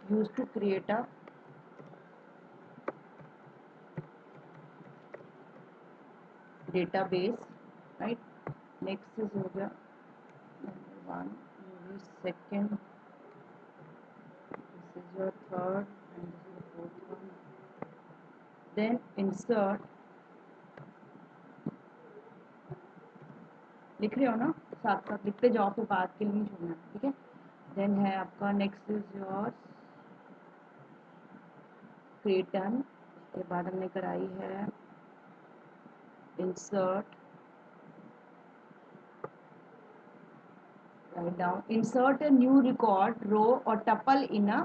used to create a database, right? Next is हो गया number 1, movie second, this is your third, and this is the fourth one. Then insert, लिख रहे हो ना, साथ साथ लिखते जाओ, फिर बात के लिए नहीं छोड़ना, ठीक है? देन है आपका next is your create done, उसके बाद हमने कराई है insert, right down, insert a new record row और टपल इन अ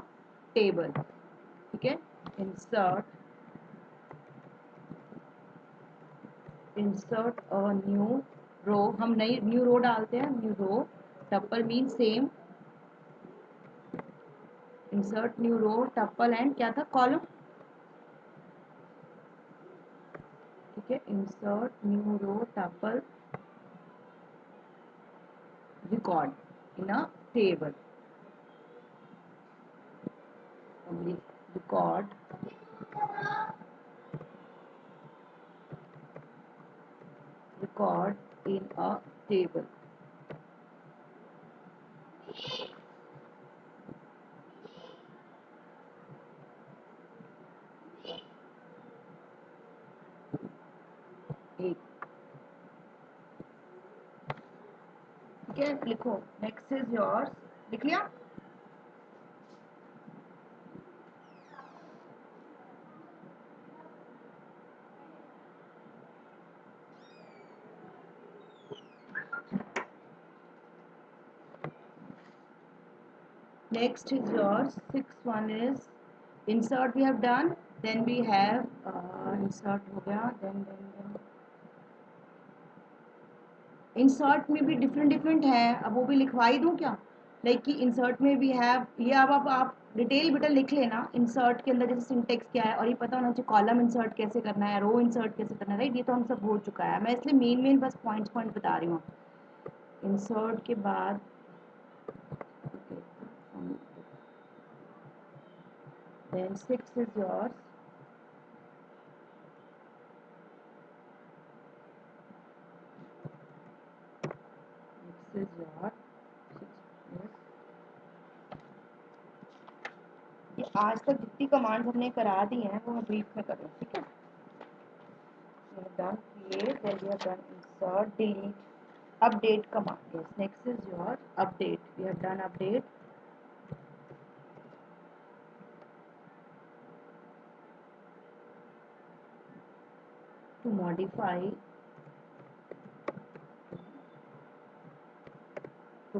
टेबल, ठीक है? इंसर्ट अ न्यू रो, हम नई न्यू रो डालते हैं, new row, tuple mean same, insert new row tuple and क्या था, कॉलम, ठीक है? Insert new row tuple record in a table, record in a table, एक, ठीक है? लिखो, नेक्स्ट इज योर्स, लिख लिया? Next is yours, sixth one is insert, we have done, then we have insert हो गया, then इंसर्ट में भी डिफरेंट डिफरेंट है, अब वो भी लिखवा ही दूँ क्या? लाइक कि इंसर्ट में भी हैव, ये अब आप डिटेल बेटा लिख लेना, इंसर्ट के अंदर जैसे सिंटेक्स क्या है, और ये पता होना चाहिए कॉलम इंसर्ट कैसे करना है, रो इंसर्ट कैसे करना है, राइट? ये तो हम सब हो चुका है, मैं इसलिए मेन मेन बस पॉइंट बता रही हूँ। इंसर्ट के बाद then six is yours, next is your ये आज तक जितनी कमांड्स हमने करा दी हैं वो मैं ब्रीफ में कर रही हूँ, ठीक है? We have done create, then we have done insert, delete, update command. Yes, next is your update. We have done update. To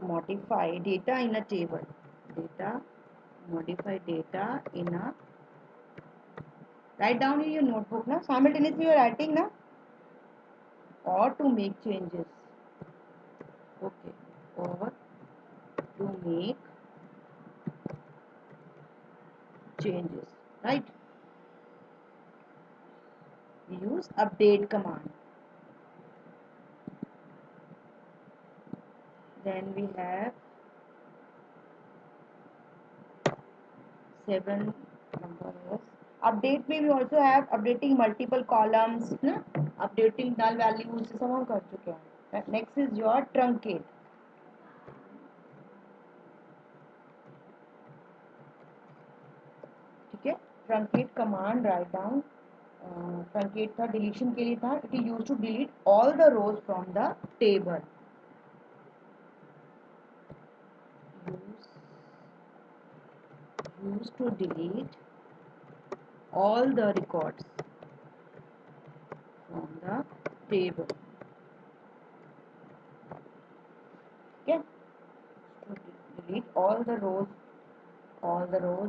modify data in a table. Modify data in a, write down in your notebook na, simultaneously you are writing na, or to make changes, okay, or to make changes, right? We use update command. Then we have 7 number is update में we also have updating multiple columns ना, updating null values सब हम कर चुके हैं. Next is your truncate, ठीक है? truncate command write down, truncate था deletion के लिए था, it is used to delete all the rows from the table, used to delete all the records from the table, okay? To delete all the rows,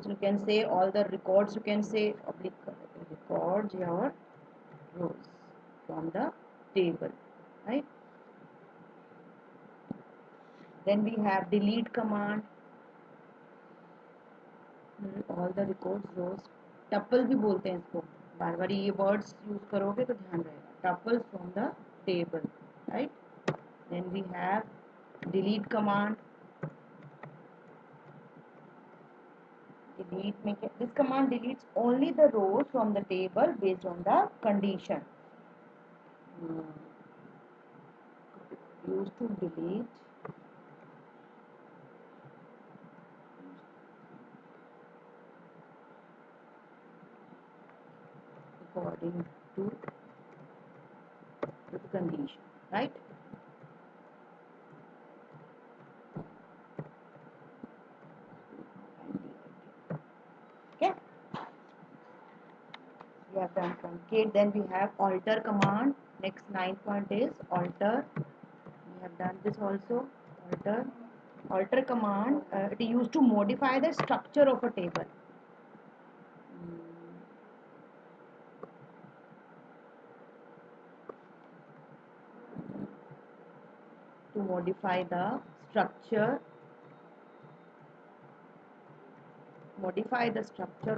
you can say all the records, you can say oblique records your rows from the table, right? Then we have delete command, all the records rows, tuple भी बोलते हैं इसको, बार बार ये words use करोगे तो ध्यान रहेगा, tuple from the table, right? Then we have delete command, delete में क्या, this command deletes only the rows from the table based on the condition. Used to delete according to the condition, right? Okay, we have done truncate. Then we have alter command. Next 9th point is alter. We have done this also. Alter command, it is used to modify the structure of a table. To modify the structure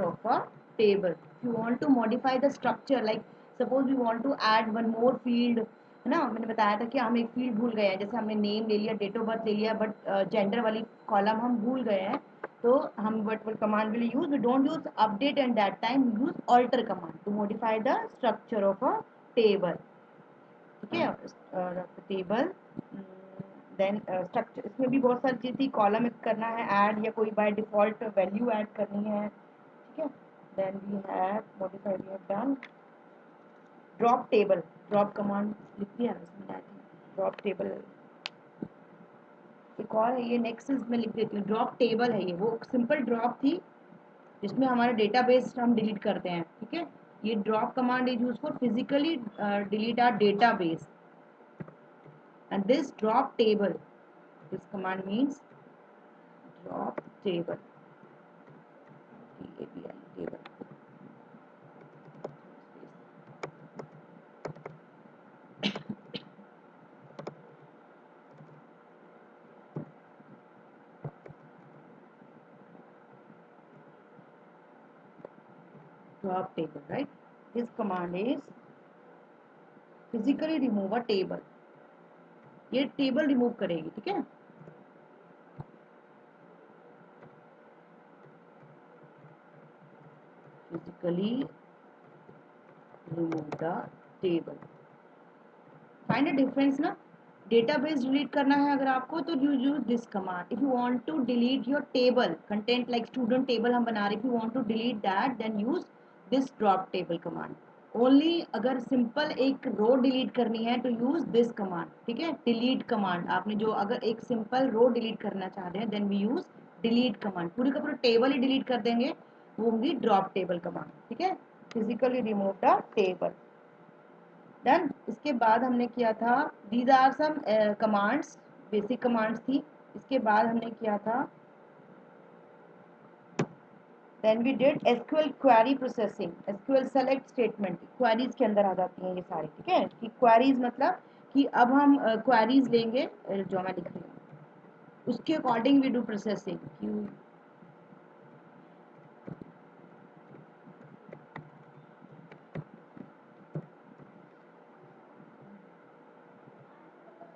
of a table. If you want to modify the structure, like suppose we want to add one more field, है ना, मैंने बताया था कि हम एक field भूल गए हैं, जैसे हमने नेम ले लिया, डेट ऑफ बर्थ ले लिया, बट जेंडर वाली कॉलम हम भूल गए हैं, तो हम what command will use, we don't use update and that time, we use alter command to modify the structure of a table. ठीक है, टेबल देन स्ट्रक्चर, इसमें भी बहुत सारी चीज़ थी, कॉलम करना है ऐड, या कोई बाय डिफॉल्ट वैल्यू ऐड करनी है, ठीक है. Then we have modified, we have done drop table. Drop command लिख दिया इसमें, आई थिंक ड्रॉप टेबल एक और है, ये नेक्स्ट में लिख देती हूँ. ड्रॉप टेबल है ये, वो सिंपल ड्रॉप थी जिसमें हमारा डेटाबेस हम डिलीट करते हैं, ठीक है. ये drop command is use for physically delete our database. And this drop table, this command means drop table, table. Drop table, right? This command is physically remove a table. ये table remove करेगी, ठीक है. Physically remove the table. Find a difference ना. Database delete करना है अगर आपको, तो you use this command. If you want to delete your table content, like student table हम बना रहे, if you want to delete that, then use this drop table command. Only अगर सिंपल एक रो डिलीट करनी है तो use this command, ठीक है. डिलीट कमांड आपने जो, अगर एक सिंपल रो डिलीट करना चाह रहे हैं, then we use delete command. पूरी का पूरा टेबल ही डिलीट कर देंगे, वो होगी ड्रॉप टेबल कमांड, ठीक है. Physically remove the table. Done. इसके बाद हमने किया था, these are some commands, basic commands थी. इसके बाद हमने किया था, then we did SQL query processing. SQL select statement queries के अंदर आ जाती हैं ये सारी, ठीक है. कि क्वेरीज मतलब कि अब हम क्वेरीज लेंगे, जो मैं लिख रही हूँ उसके according we do processing.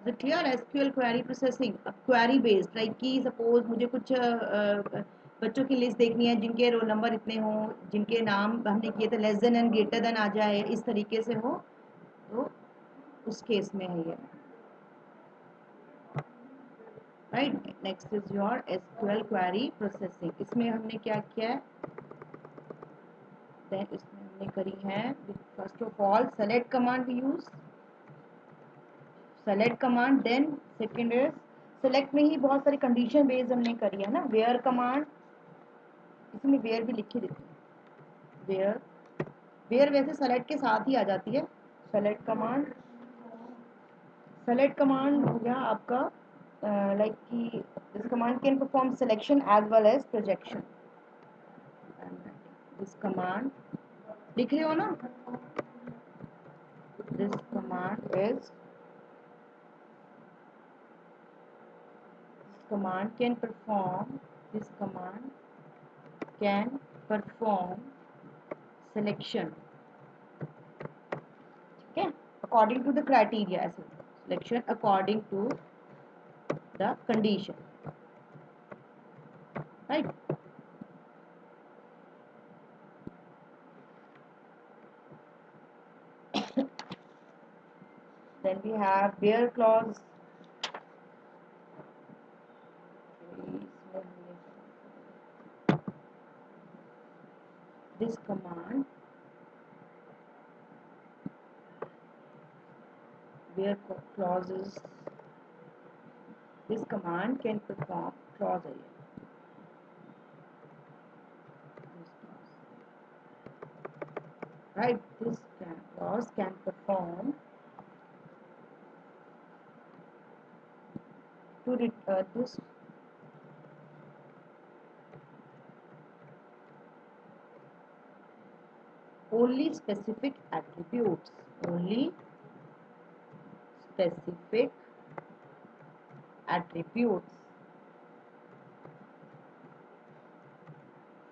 The clear SQL query processing, query based, like कि सपोज मुझे कुछ बच्चों की लिस्ट देखनी है जिनके रोल नंबर इतने हों, जिनके नाम हमने किए थे less than and greater than आ जाए, इस तरीके से हो, तो उस केस में है ये, right. Next is your SQL query processing. इसमें हमने क्या किया है, इसमें हमने करी है, first of all select command we use, select command. Then second is, select में ही बहुत सारी कंडीशन बेस्ड हमने करी है ना. वेयर कमांड, इसमें वेयर भी लिखी देती है. वेयर, वेयर वैसे सेलेक्ट के साथ ही आ जाती है. सेलेक्ट कमांड, सेलेक्ट कमांड हो गया आपका, लाइक कि this command can perform selection as well as projection. This command लिख रहे हो ना, this command is, command can perform, this command can perform selection, okay, according to the criteria, ऐसे selection according to the condition, right. then we have where clause. This command where clauses, this command can perform clause है ये, right? This clause can perform to this only specific attributes, only specific attributes,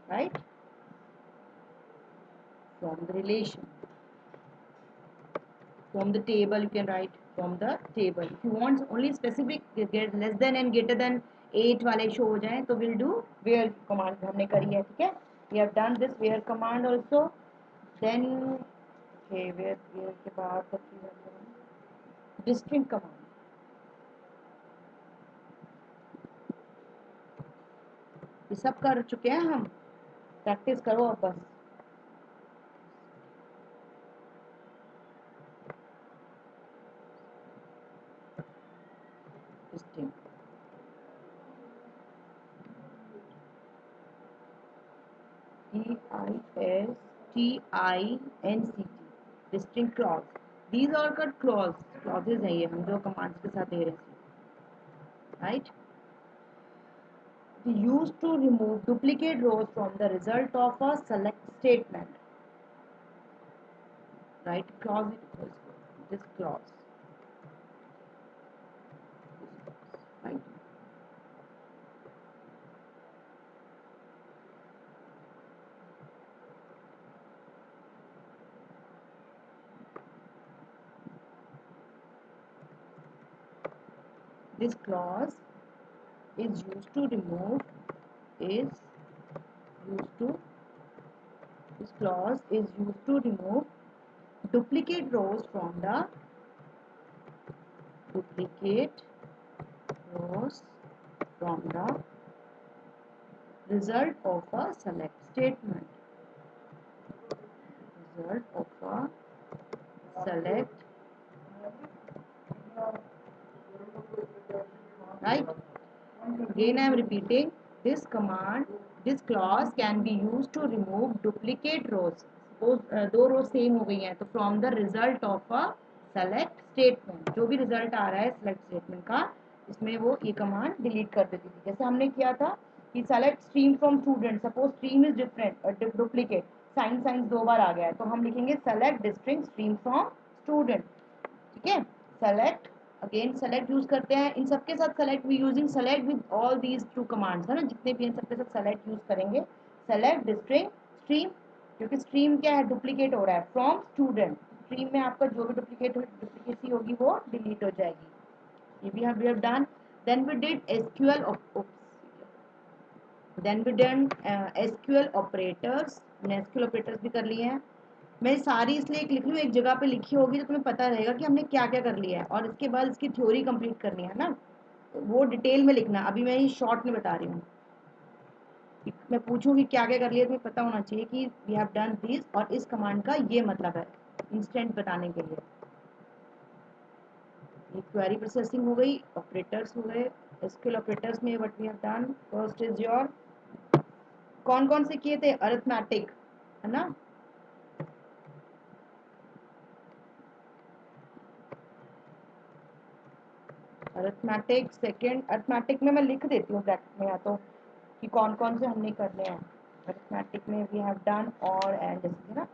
right, from the relation, from the table. You can write from the table. If you want only specific get less than and greater than 8 वाले show हो जाए तो we'll do where command हमने करी है, ठीक है. We have done this where command also. Then okay, where के बाद distinct command. ये सब कर चुके हैं हम, प्रैक्टिस करो अब बस. distinct DISTINCT distinct clause. These are called clauses हैं ये हम जो commands के साथ दे रहे हैं, right? Used to remove duplicate rows from the result of a select statement, right? Clause equals this clause, right? This clause is used to remove this clause is used to remove duplicate rows from the result of a select statement. Result of a select, right? Again I am repeating, this clause can be used to remove duplicate rows. Suppose दो rows same हो गई हैं तो from the result of a select statement, जो भी result आ रहा है select statement का, इसमें वो ये command delete कर देती थी. जैसे हमने किया था कि select stream from student, suppose stream is different duplicate, science दो बार आ गया है तो हम लिखेंगे select distinct stream from student, ठीक है. सेलेक्ट, अगेन सेलेक्ट यूज करते हैं इन सबके साथ. Select we using select with all these two commands है ना, जितने भी इन सबके साथ सेलेक्ट यूज करेंगे. सेलेक्ट डिस्ट्रिंग स्ट्रीम, क्योंकि स्ट्रीम क्या है, डुप्लीकेट हो रहा है फ्रॉम स्टूडेंट. स्ट्रीम में आपका जो भी डुप्लीकेसी होगी वो डिलीट हो जाएगी. ये भी हम have done. Then we did SQL SQL operators. हमने एसक्यूएल ऑपरेटर्स भी कर लिए हैं. मैं सारी इसलिए लिख रही हूँ, एक जगह पे लिखी होगी तो तुम्हें पता रहेगा कि हमने क्या क्या कर लिया है, और इसके बाद इसकी थ्योरी कंप्लीट करनी है ना, तो वो डिटेल में लिखना. अभी मैं ये शॉर्ट में बता रही हूँ. मैं पूछूंगी क्या क्या कर लिया, तुम्हें पता होना चाहिए कि वी हैव डन दिस और इस कमांड का ये मतलब है, इंस्टेंट बताने के लिए. ये क्वेरी प्रोसेसिंग हो गई, ऑपरेटर्स हो गए. एसक्यूएल ऑपरेटर्स में what we have done, first is your, कौन कौन से किए थे, अरिथमेटिक है ना. अरिथमेटिक सेकेंड, अरिथमेटिक में मैं लिख देती हूँ ब्रैकेट में या तो कि कौन कौन से हमने करने हैं. अरिथमेटिक में वी हैव डन और एंड जैसे ना.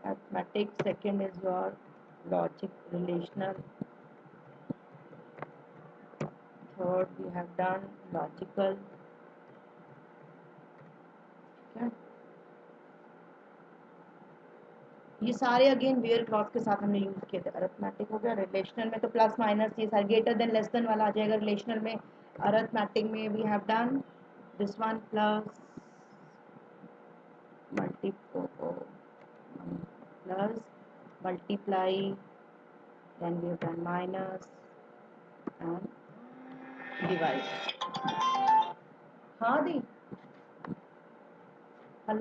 Arithmetic second is your logic relational. Third we have done logical. ये सारे अगेन वेयर क्लॉज के साथ हमने यूज किए थे. अरिथमेटिक हो गया. रिलेशनल में तो प्लस माइनस ये सारे ग्रेटर देन लेस देन वाला आ जाएगा रिलेशनल में. अरिथमेटिक में we have done this one plus multiple plus multiply, then we have done minus and divide. हाँ दी हल